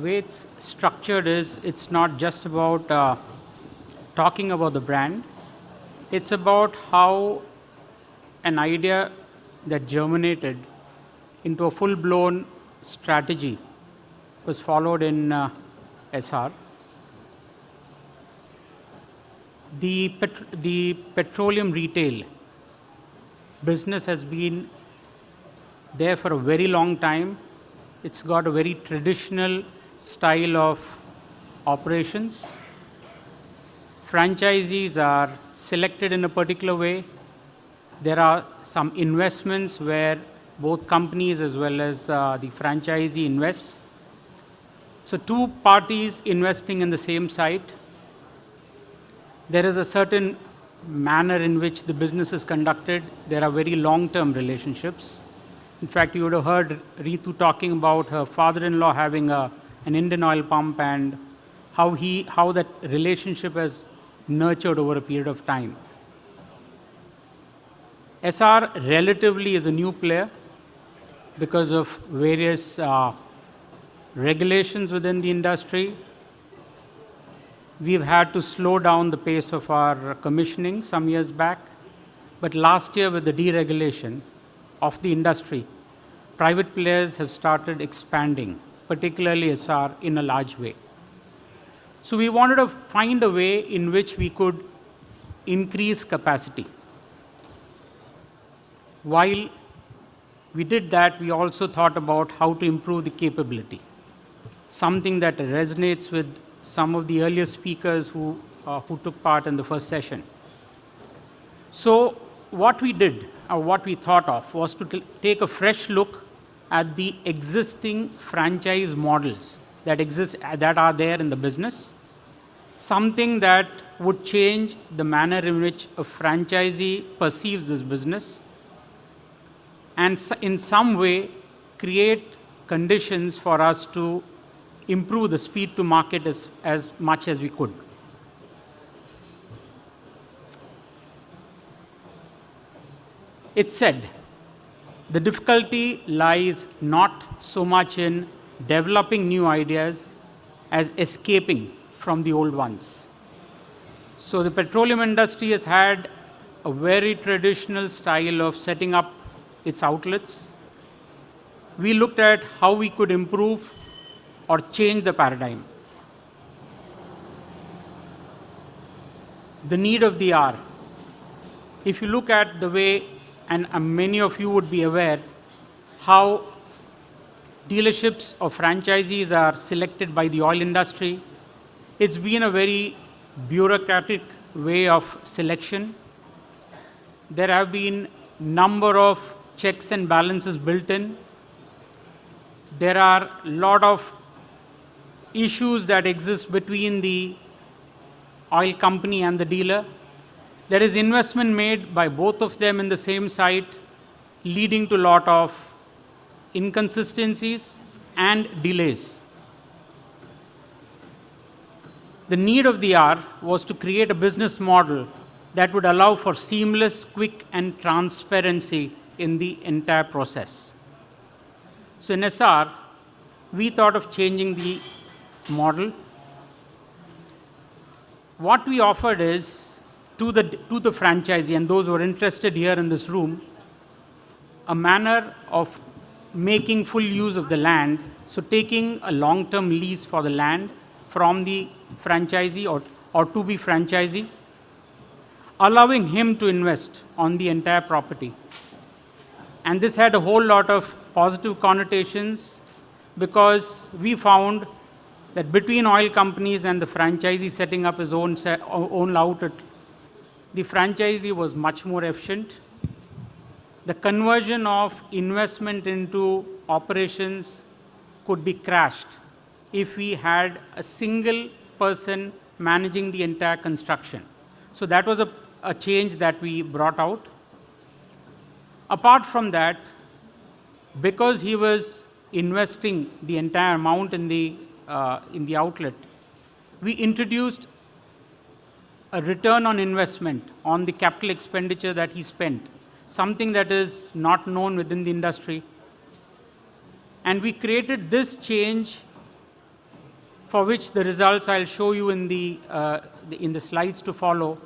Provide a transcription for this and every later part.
the way it's structured is it's not just about talking about the brand. It's about how an idea that germinated into a full-blown strategy was followed in Essar. The petroleum retail business has been there for a very long time. It's got a very traditional style of operations. Franchisees are selected in a particular way. There are some investments where both companies as well as the franchisee invest. So two parties investing in the same site. There is a certain manner in which the business is conducted. There are very long-term relationships. In fact, you would have heard Ritu talking about her father-in-law having an Indian oil pump and how that relationship has nurtured over a period of time. Essar relatively is a new player because of various regulations within the industry. We've had to slow down the pace of our commissioning some years back. But last year, with the deregulation of the industry, private players have started expanding, particularly Essar, in a large way. So we wanted to find a way in which we could increase capacity. While we did that, we also thought about how to improve the capability, something that resonates with some of the earlier speakers who took part in the first session. So what we did, or what we thought of, was to take a fresh look at the existing franchise models that are there in the business, something that would change the manner in which a franchisee perceives this business, and in some way create conditions for us to improve the speed to market as much as we could. It's said the difficulty lies not so much in developing new ideas as escaping from the old ones. So the petroleum industry has had a very traditional style of setting up its outlets. We looked at how we could improve or change the paradigm. The need of the hour. If you look at the way, and many of you would be aware, how dealerships or franchisees are selected by the oil industry, it's been a very bureaucratic way of selection. There have been number of checks and balances built in. There are a lot of issues that exist between the oil company and the dealer. There is investment made by both of them in the same site, leading to a lot of inconsistencies and delays. The need of the hour was to create a business model that would allow for seamless, quick, and transparency in the entire process. So in Essar, we thought of changing the model. What we offered is to the franchisee and those who are interested here in this room, a manner of making full use of the land. So taking a long-term lease for the land from the franchisee or to be franchisee, allowing him to invest on the entire property. And this had a whole lot of positive connotations because we found that between oil companies and the franchisee setting up his own outlet, the franchisee was much more efficient. The conversion of investment into operations could be crashed if we had a single person managing the entire construction. So that was a change that we brought out. Apart from that, because he was investing the entire amount in the outlet, we introduced a return on investment on the capital expenditure that he spent, something that is not known within the industry. And we created this change for which the results I'll show you in the slides to follow.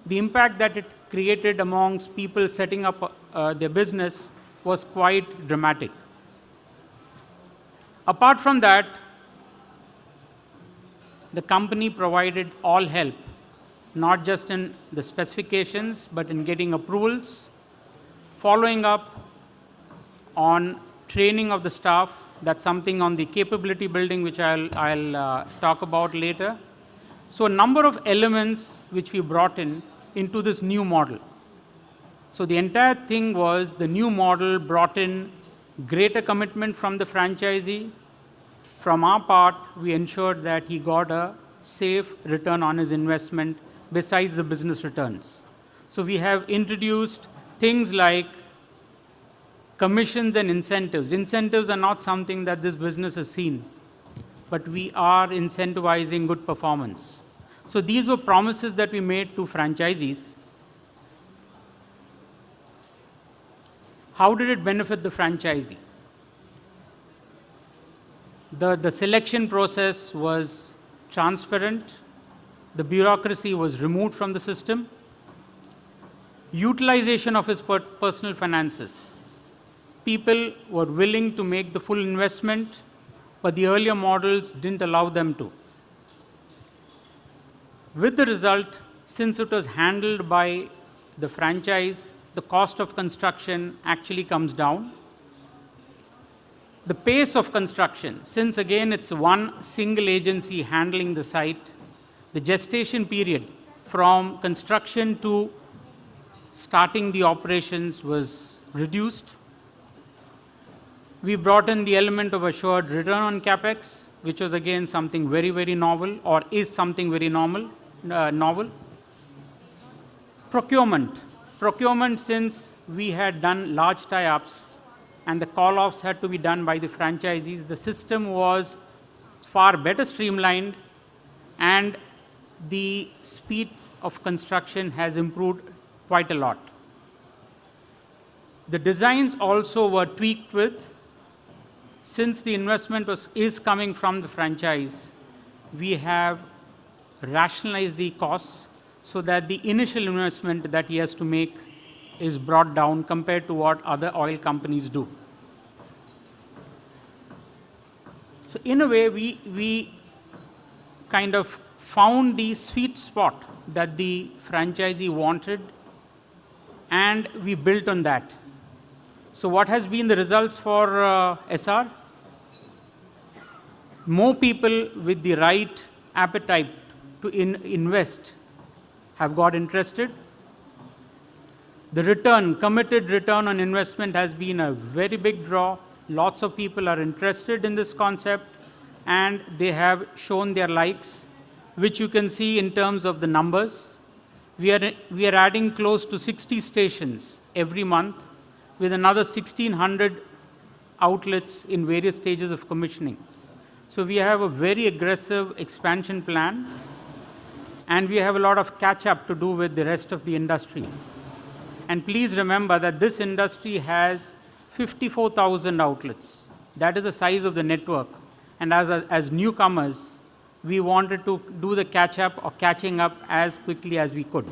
The impact that it created amongst people setting up their business was quite dramatic. Apart from that, the company provided all help, not just in the specifications, but in getting approvals, following up on training of the staff. That's something on the capability building, which I'll talk about later. So a number of elements which we brought into this new model. So the entire thing was the new model brought in greater commitment from the franchisee. From our part, we ensured that he got a safe return on his investment besides the business returns. So we have introduced things like commissions and incentives. Incentives are not something that this business has seen, but we are incentivizing good performance. So these were promises that we made to franchisees. How did it benefit the franchisee? The selection process was transparent. The bureaucracy was removed from the system. Utilization of his personal finances. People were willing to make the full investment, but the earlier models didn't allow them to. With the result, since it was handled by the franchise, the cost of construction actually comes down. The pace of construction, since again it's one single agency handling the site, the gestation period from construction to starting the operations was reduced. We brought in the element of assured return on capex, which was again something very, very novel, or is something very novel. Procurement, since we had done large tie-ups and the call-offs had to be done by the franchisees, the system was far better streamlined and the speed of construction has improved quite a lot. The designs also were tweaked with, since the investment is coming from the franchise, we have rationalized the costs so that the initial investment that he has to make is brought down compared to what other oil companies do. So in a way, we kind of found the sweet spot that the franchisee wanted, and we built on that. So what has been the results for Essar? More people with the right appetite to invest have got interested. The return, committed return on investment has been a very big draw. Lots of people are interested in this concept and they have shown their likes, which you can see in terms of the numbers. We are adding close to 60 stations every month with another 1,600 outlets in various stages of commissioning. So we have a very aggressive expansion plan and we have a lot of catch up to do with the rest of the industry. And please remember that this industry has 54,000 outlets. That is the size of the network. And as newcomers, we wanted to do the catch up or catching up as quickly as we could.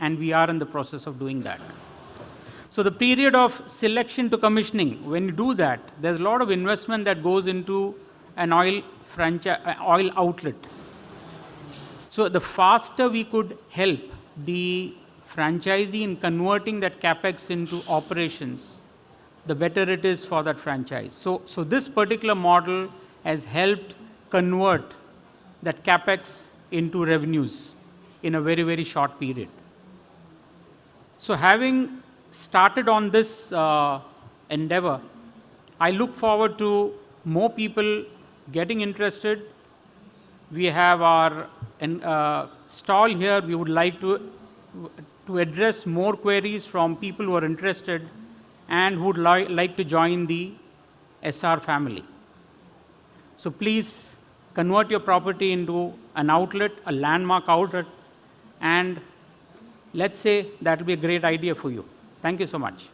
And we are in the process of doing that. So the period of selection to commissioning, when you do that, there's a lot of investment that goes into an oil outlet. So the faster we could help the franchisee in converting that capex into operations, the better it is for that franchise. So this particular model has helped convert that capex into revenues in a very, very short period. So having started on this endeavor, I look forward to more people getting interested. We have our stall here. We would like to address more queries from people who are interested and who would like to join the Essar family. So please convert your property into an outlet, a landmark outlet, and let's say that will be a great idea for you. Thank you so much.